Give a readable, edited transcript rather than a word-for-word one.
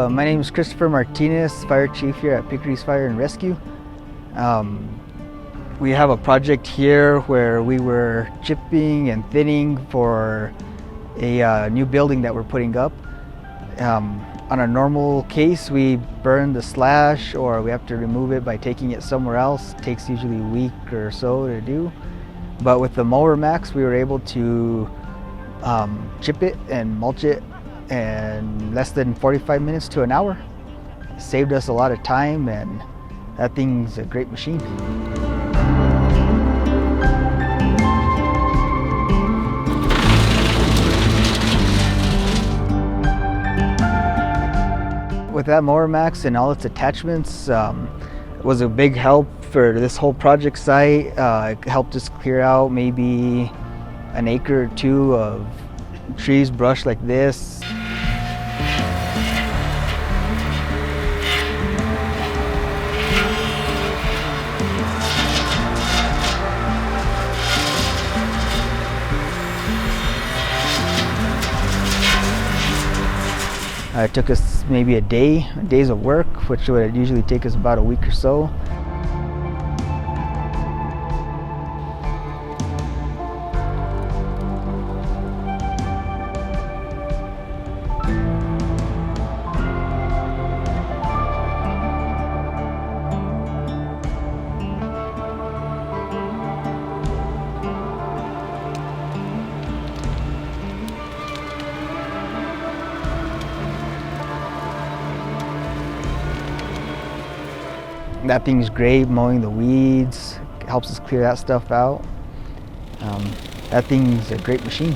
My name is Christopher Martinez, Fire Chief here at Picuris Fire and Rescue. We have a project here where we were chipping and thinning for a new building that we're putting up. On a normal case, we burn the slash or we have to remove it by taking it somewhere else. It takes usually a week or so to do. But with the MOWERMAX, we were able to chip it and mulch it in less than 45 minutes to an hour. It saved us a lot of time, and that thing's a great machine. With that MOWERMAX and all its attachments, it was a big help for this whole project site. It helped us clear out maybe an acre or two of trees, brush like this. It took us maybe a days of work, which would usually take us about a week or so. That thing's great, mowing the weeds, helps us clear that stuff out. That thing's a great machine.